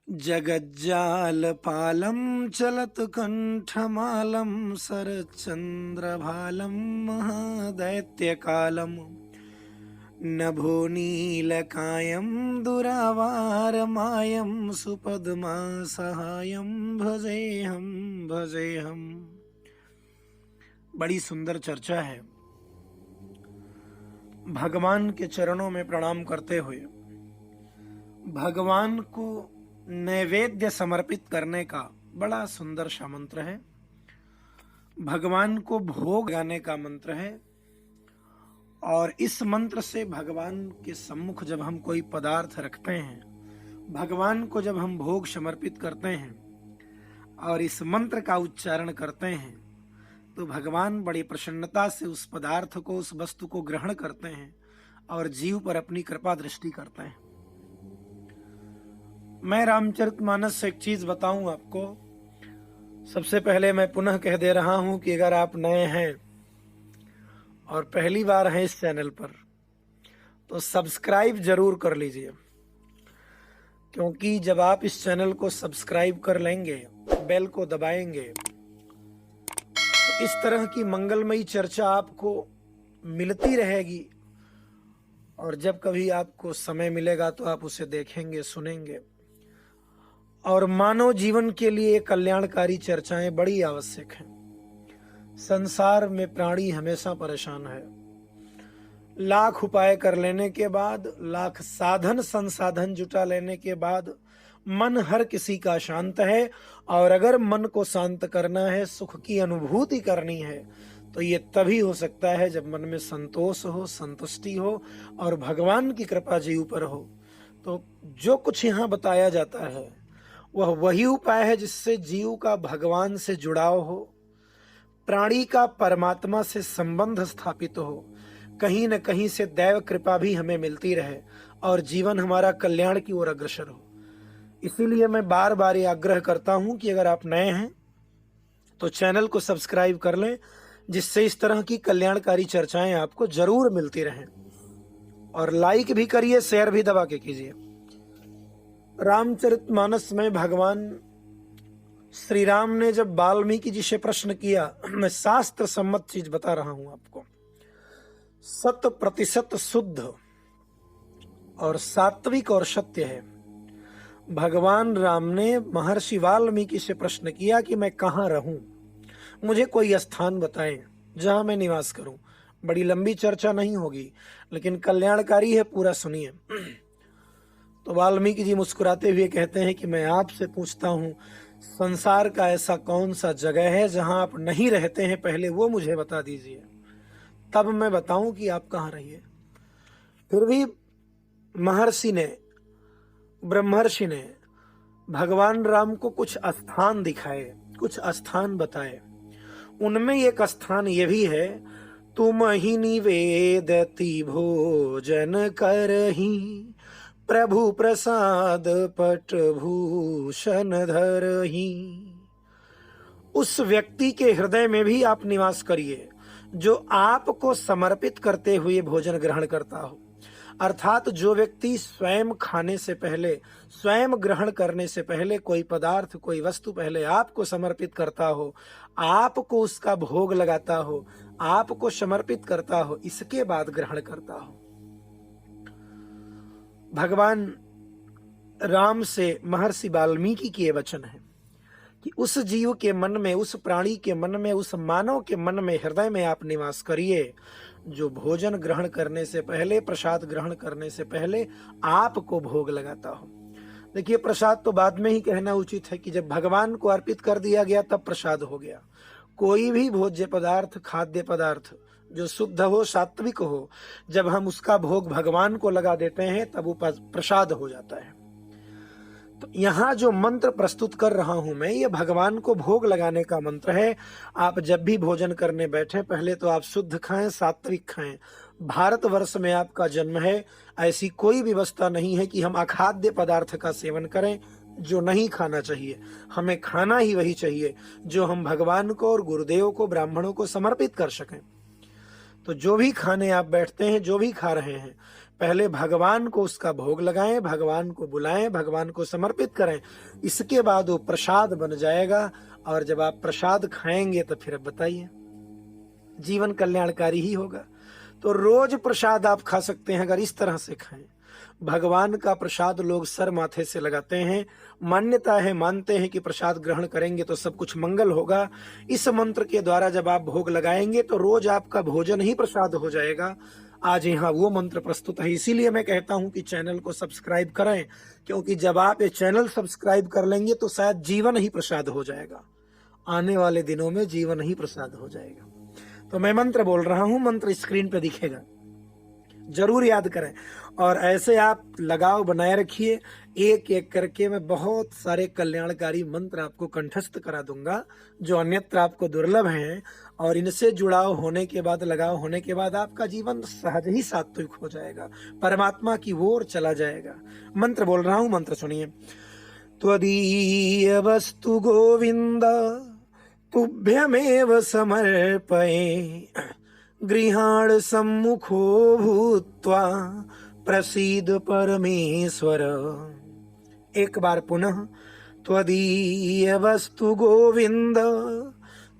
जगज्जालपालं चलत्कण्ठमालं शरच्चन्द्रभालं महादैत्यकालं नभोनीलकायं दुरावारमायं सुपद्मासहायं भजेऽहं। बड़ी सुंदर चर्चा है। भगवान के चरणों में प्रणाम करते हुए भगवान को नैवेद्य समर्पित करने का बड़ा सुंदर सा मंत्र है। भगवान को भोग लगाने का मंत्र है। और इस मंत्र से भगवान के सम्मुख जब हम कोई पदार्थ रखते हैं, भगवान को जब हम भोग समर्पित करते हैं और इस मंत्र का उच्चारण करते हैं, तो भगवान बड़ी प्रसन्नता से उस पदार्थ को, उस वस्तु को ग्रहण करते हैं और जीव पर अपनी कृपा दृष्टि करते हैं। मैं रामचरितमानस से एक चीज बताऊं आपको। सबसे पहले मैं पुनः कह दे रहा हूं कि अगर आप नए हैं और पहली बार हैं इस चैनल पर, तो सब्सक्राइब जरूर कर लीजिए, क्योंकि जब आप इस चैनल को सब्सक्राइब कर लेंगे, बेल को दबाएंगे, तो इस तरह की मंगलमयी चर्चा आपको मिलती रहेगी और जब कभी आपको समय मिलेगा तो आप उसे देखेंगे, सुनेंगे। और मानव जीवन के लिए कल्याणकारी चर्चाएं बड़ी आवश्यक हैं। संसार में प्राणी हमेशा परेशान है। लाख उपाय कर लेने के बाद, लाख साधन संसाधन जुटा लेने के बाद मन हर किसी का शांत है। और अगर मन को शांत करना है, सुख की अनुभूति करनी है, तो ये तभी हो सकता है जब मन में संतोष हो, संतुष्टि हो और भगवान की कृपा जीव पर हो। तो जो कुछ यहाँ बताया जाता है वह वही उपाय है जिससे जीव का भगवान से जुड़ाव हो, प्राणी का परमात्मा से संबंध स्थापित हो, कहीं न कहीं से दैव कृपा भी हमें मिलती रहे और जीवन हमारा कल्याण की ओर अग्रसर हो। इसीलिए मैं बार बार ये आग्रह करता हूं कि अगर आप नए हैं तो चैनल को सब्सक्राइब कर लें, जिससे इस तरह की कल्याणकारी चर्चाएं आपको जरूर मिलती रहें। और लाइक भी करिए, शेयर भी दबा के कीजिए। रामचरितमानस में भगवान श्री राम ने जब वाल्मीकि जी से प्रश्न किया, मैं शास्त्र सम्मत चीज बता रहा हूं आपको, 100% शुद्ध और सात्विक और सत्य है। भगवान राम ने महर्षि वाल्मीकि से प्रश्न किया कि मैं कहाँ रहूं, मुझे कोई स्थान बताएं जहां मैं निवास करूं। बड़ी लंबी चर्चा नहीं होगी, लेकिन कल्याणकारी है, पूरा सुनिए। तो वाल्मीकि जी मुस्कुराते हुए कहते हैं कि मैं आपसे पूछता हूं, संसार का ऐसा कौन सा जगह है जहां आप नहीं रहते हैं, पहले वो मुझे बता दीजिए, तब मैं बताऊं कि आप कहां रहिए। फिर भी महर्षि ने, ब्रह्मर्षि ने भगवान राम को कुछ स्थान दिखाए, कुछ स्थान बताए। उनमें एक स्थान ये भी है, तुम ही निवेदति भोजन करही, प्रभु प्रसाद पट भूषण धरही। उस व्यक्ति के हृदय में भी आप निवास करिए जो आपको समर्पित करते हुए भोजन ग्रहण करता हो। अर्थात जो व्यक्ति स्वयं खाने से पहले, स्वयं ग्रहण करने से पहले कोई पदार्थ, कोई वस्तु पहले आपको समर्पित करता हो, आपको उसका भोग लगाता हो, आपको समर्पित करता हो, इसके बाद ग्रहण करता हो। भगवान राम से महर्षि वाल्मीकि के वचन है कि उस जीव के मन में, उस प्राणी के मन में, उस मानव के मन में, हृदय में आप निवास करिए जो भोजन ग्रहण करने से पहले, प्रसाद ग्रहण करने से पहले आपको भोग लगाता हो। देखिए, प्रसाद तो बाद में ही कहना उचित है कि जब भगवान को अर्पित कर दिया गया तब प्रसाद हो गया। कोई भी भोज्य पदार्थ, खाद्य पदार्थ जो शुद्ध हो, सात्विक हो, जब हम उसका भोग भगवान को लगा देते हैं तब वो प्रसाद हो जाता है। तो यहाँ जो मंत्र प्रस्तुत कर रहा हूं मैं, ये भगवान को भोग लगाने का मंत्र है। आप जब भी भोजन करने बैठे, पहले तो आप शुद्ध खाएं, सात्विक खाएं। भारतवर्ष में आपका जन्म है, ऐसी कोई व्यवस्था नहीं है कि हम अखाद्य पदार्थ का सेवन करें, जो नहीं खाना चाहिए। हमें खाना ही वही चाहिए जो हम भगवान को और गुरुदेव को, ब्राह्मणों को समर्पित कर सकें। तो जो भी खाने आप बैठते हैं, जो भी खा रहे हैं, पहले भगवान को उसका भोग लगाएं, भगवान को बुलाएं, भगवान को समर्पित करें, इसके बाद वो प्रसाद बन जाएगा। और जब आप प्रसाद खाएंगे तो फिर अब बताइए, जीवन कल्याणकारी ही होगा। तो रोज प्रसाद आप खा सकते हैं अगर इस तरह से खाएं। भगवान का प्रसाद लोग सर माथे से लगाते हैं, मान्यता है, मानते हैं कि प्रसाद ग्रहण करेंगे तो सब कुछ मंगल होगा। इस मंत्र के द्वारा जब आप भोग लगाएंगे तो रोज आपका भोजन ही प्रसाद हो जाएगा। आज यहाँ वो मंत्र प्रस्तुत है, इसीलिए मैं कहता हूं कि चैनल को सब्सक्राइब करें, क्योंकि जब आप ये चैनल सब्सक्राइब कर लेंगे तो शायद जीवन ही प्रसाद हो जाएगा। आने वाले दिनों में जीवन ही प्रसाद हो जाएगा। तो मैं मंत्र बोल रहा हूं, मंत्र स्क्रीन पे दिखेगा, जरूर याद करें और ऐसे आप लगाव बनाए रखिए। एक एक करके मैं बहुत सारे कल्याणकारी मंत्र आपको कंठस्थ करा दूंगा जो अन्यत्र आपको दुर्लभ हैं, और इनसे जुड़ाव होने के बाद, लगाव होने के बाद आपका जीवन सहज ही सात्विक हो जाएगा, परमात्मा की ओर चला जाएगा। मंत्र बोल रहा हूं, मंत्र सुनिए। त्वदीय वस्तु गोविंद तुभ्यमेव समर्पये, गृहाण सम्मुखो भूत्वा प्रसीद परमेश्वर। एक बार पुनः, त्वदीय वस्तु गोविंद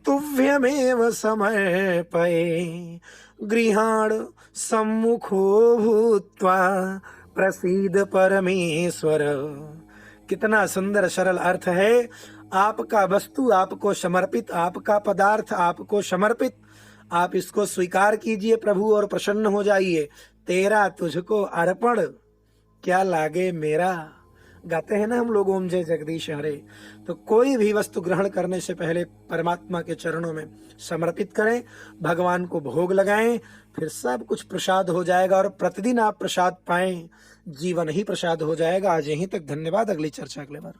तुभ्यमेव समर्पये, गृहाण सम्मुखो भूत्वा प्रसीद परमेश्वर। कितना सुंदर सरल अर्थ है। आपका वस्तु आपको समर्पित, आपका पदार्थ आपको समर्पित, आप इसको स्वीकार कीजिए प्रभु और प्रसन्न हो जाइए। तेरा तुझको अर्पण, क्या लागे मेरा। गाते हैं ना हम लोग, ओम जय जगदीश हरे। तो कोई भी वस्तु ग्रहण करने से पहले परमात्मा के चरणों में समर्पित करें, भगवान को भोग लगाएं, फिर सब कुछ प्रसाद हो जाएगा। और प्रतिदिन आप प्रसाद पाएं, जीवन ही प्रसाद हो जाएगा। आज यहीं तक, धन्यवाद। अगली चर्चा अगले बार।